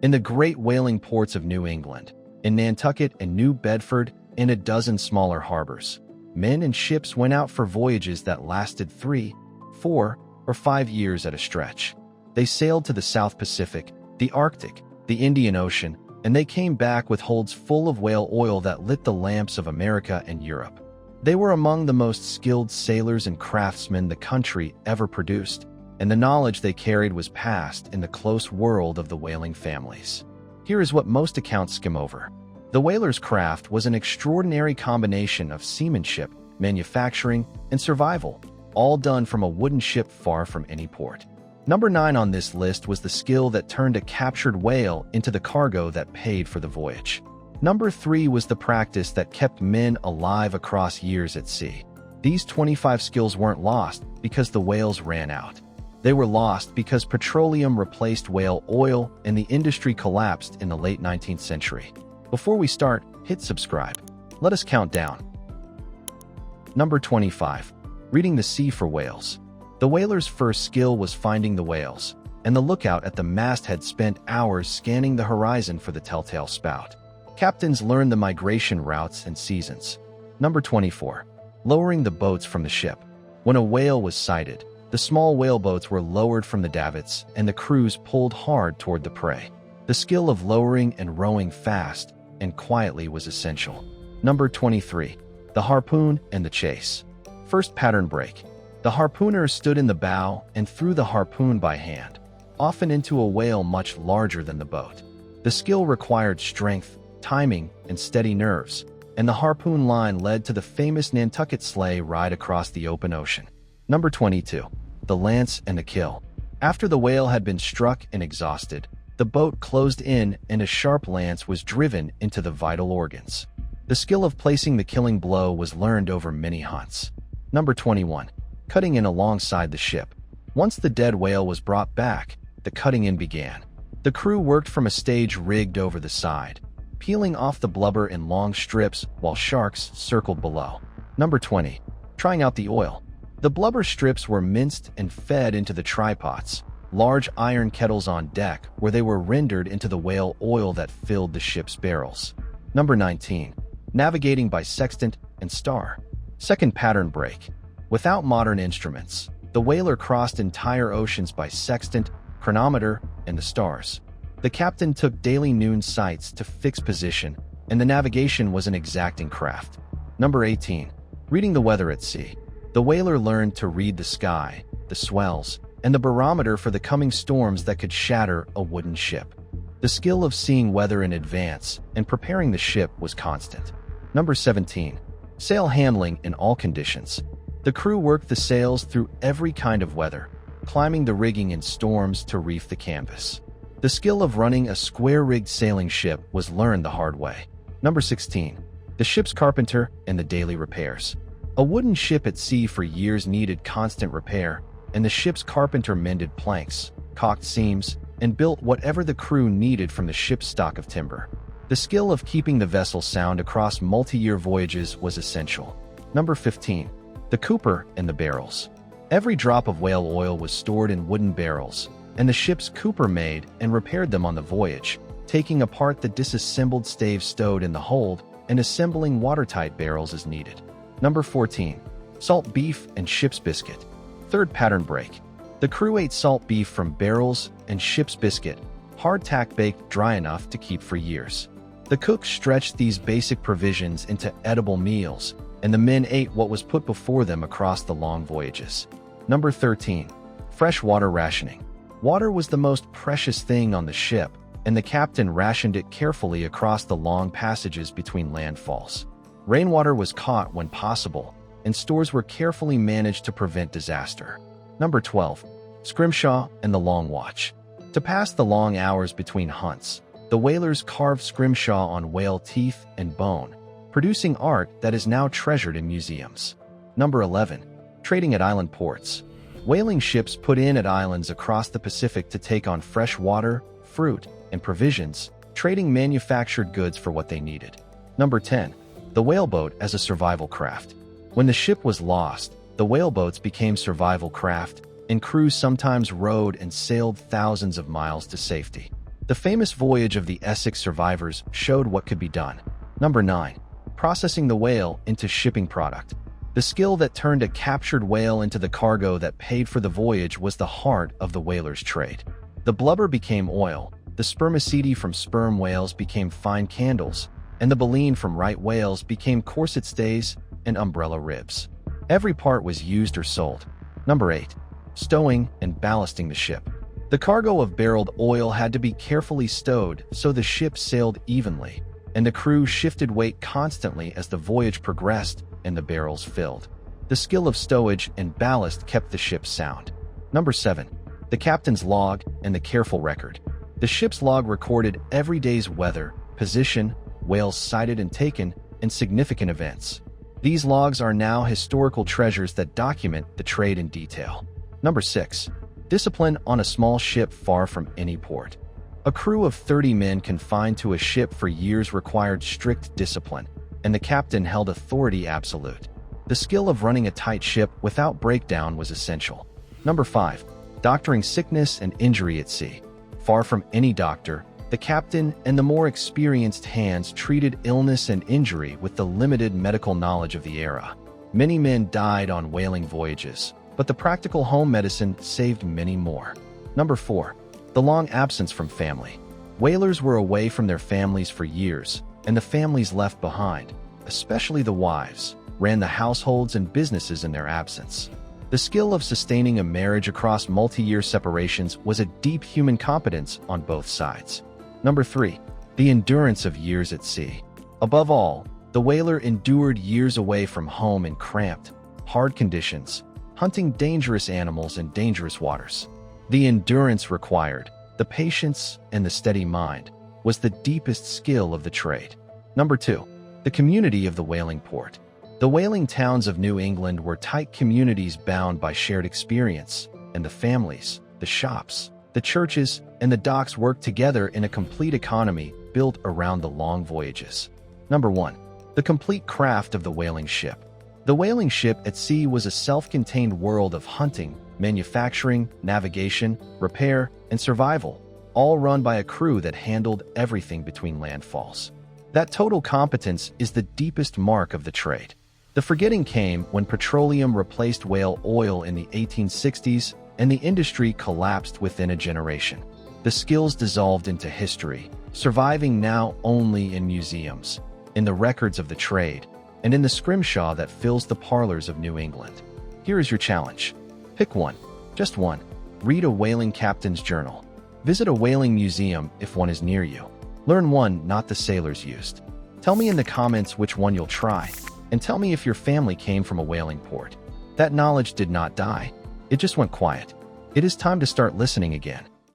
In the great whaling ports of New England, in Nantucket and New Bedford, and a dozen smaller harbors, men and ships went out for voyages that lasted 3, 4, or 5 years at a stretch. They sailed to the South Pacific, the Arctic, the Indian Ocean, and they came back with holds full of whale oil that lit the lamps of America and Europe. They were among the most skilled sailors and craftsmen the country ever produced, and the knowledge they carried was passed in the close world of the whaling families. Here is what most accounts skim over. The whaler's craft was an extraordinary combination of seamanship, manufacturing, and survival, all done from a wooden ship far from any port. Number 9 on this list was the skill that turned a captured whale into the cargo that paid for the voyage. Number 3 was the practice that kept men alive across years at sea. These 25 skills weren't lost because the whales ran out. They were lost because petroleum replaced whale oil and the industry collapsed in the late 19th century. Before we start, hit subscribe. Let us count down. Number 25. Reading the sea for whales. The whaler's first skill was finding the whales, and the lookout at the masthead spent hours scanning the horizon for the telltale spout. Captains learned the migration routes and seasons. Number 24. Lowering the boats from the ship. When a whale was sighted, the small whaleboats were lowered from the davits and the crews pulled hard toward the prey. The skill of lowering and rowing fast and quietly was essential. Number 23. The harpoon and the chase. First pattern break. The harpooners stood in the bow and threw the harpoon by hand, often into a whale much larger than the boat. The skill required strength, timing, and steady nerves, and the harpoon line led to the famous Nantucket sleigh ride across the open ocean. Number 22. The lance and the kill. After the whale had been struck and exhausted, the boat closed in and a sharp lance was driven into the vital organs. The skill of placing the killing blow was learned over many hunts. Number 21. Cutting in alongside the ship. Once the dead whale was brought back, the cutting in began. The crew worked from a stage rigged over the side, peeling off the blubber in long strips while sharks circled below. Number 20. Trying out the oil. The blubber strips were minced and fed into the trypots, large iron kettles on deck where they were rendered into the whale oil that filled the ship's barrels. Number 19. Navigating by sextant and star. Second pattern break. Without modern instruments, the whaler crossed entire oceans by sextant, chronometer, and the stars. The captain took daily noon sights to fix position, and the navigation was an exacting craft. Number 18. Reading the weather at sea. The whaler learned to read the sky, the swells, and the barometer for the coming storms that could shatter a wooden ship. The skill of seeing weather in advance and preparing the ship was constant. Number 17. Sail handling in all conditions. The crew worked the sails through every kind of weather, climbing the rigging in storms to reef the canvas. The skill of running a square-rigged sailing ship was learned the hard way. Number 16. The ship's carpenter and the daily repairs. A wooden ship at sea for years needed constant repair, and the ship's carpenter mended planks, caulked seams, and built whatever the crew needed from the ship's stock of timber. The skill of keeping the vessel sound across multi-year voyages was essential. Number 15. The cooper and the barrels. Every drop of whale oil was stored in wooden barrels, and the ship's cooper made and repaired them on the voyage, taking apart the disassembled staves stowed in the hold and assembling watertight barrels as needed. Number 14. Salt beef and ship's biscuit. Third pattern break. The crew ate salt beef from barrels and ship's biscuit, hardtack baked dry enough to keep for years. The cooks stretched these basic provisions into edible meals, and the men ate what was put before them across the long voyages. Number 13. Freshwater rationing. Water was the most precious thing on the ship, and the captain rationed it carefully across the long passages between landfalls. Rainwater was caught when possible, and stores were carefully managed to prevent disaster. Number 12. Scrimshaw and the long watch. To pass the long hours between hunts, the whalers carved scrimshaw on whale teeth and bone, producing art that is now treasured in museums. Number 11. Trading at island ports. Whaling ships put in at islands across the Pacific to take on fresh water, fruit, and provisions, trading manufactured goods for what they needed. Number 10. The whaleboat as a survival craft. When the ship was lost, the whaleboats became survival craft, and crews sometimes rowed and sailed thousands of miles to safety. The famous voyage of the Essex survivors showed what could be done. Number 9. Processing the whale into shipping product. The skill that turned a captured whale into the cargo that paid for the voyage was the heart of the whalers' trade. The blubber became oil, the spermaceti from sperm whales became fine candles, and the baleen from right whales became corset stays and umbrella ribs. Every part was used or sold. Number 8. Stowing and ballasting the ship. The cargo of barreled oil had to be carefully stowed so the ship sailed evenly, and the crew shifted weight constantly as the voyage progressed and the barrels filled. The skill of stowage and ballast kept the ship sound. Number 7. The captain's log and the careful record. The ship's log recorded every day's weather, position, whales sighted and taken, and significant events. These logs are now historical treasures that document the trade in detail. Number 6. Discipline on a small ship far from any port. A crew of 30 men confined to a ship for years required strict discipline, and the captain held authority absolute. The skill of running a tight ship without breakdown was essential. Number 5. Doctoring sickness and injury at sea. Far from any doctor, the captain and the more experienced hands treated illness and injury with the limited medical knowledge of the era. Many men died on whaling voyages, but the practical home medicine saved many more. Number 4. The long absence from family. Whalers were away from their families for years, and the families left behind, especially the wives, ran the households and businesses in their absence. The skill of sustaining a marriage across multi-year separations was a deep human competence on both sides. Number 3. The endurance of years at sea. Above all, the whaler endured years away from home in cramped, hard conditions, hunting dangerous animals in dangerous waters. The endurance required, the patience, and the steady mind was the deepest skill of the trade. Number 2. The community of the whaling port. The whaling towns of New England were tight communities bound by shared experience, and the families, the shops, the churches, and the docks worked together in a complete economy built around the long voyages. Number 1. The complete craft of the whaling ship. The whaling ship at sea was a self-contained world of hunting, manufacturing, navigation, repair, and survival, all run by a crew that handled everything between landfalls. That total competence is the deepest mark of the trade. The forgetting came when petroleum replaced whale oil in the 1860s and the industry collapsed within a generation. The skills dissolved into history, surviving now only in museums, in the records of the trade, and in the scrimshaw that fills the parlors of New England. Here is your challenge. Pick one, just one. Read a whaling captain's journal. Visit a whaling museum if one is near you. Learn one not the sailors used. Tell me in the comments which one you'll try, and tell me if your family came from a whaling port. That knowledge did not die. It just went quiet. It is time to start listening again.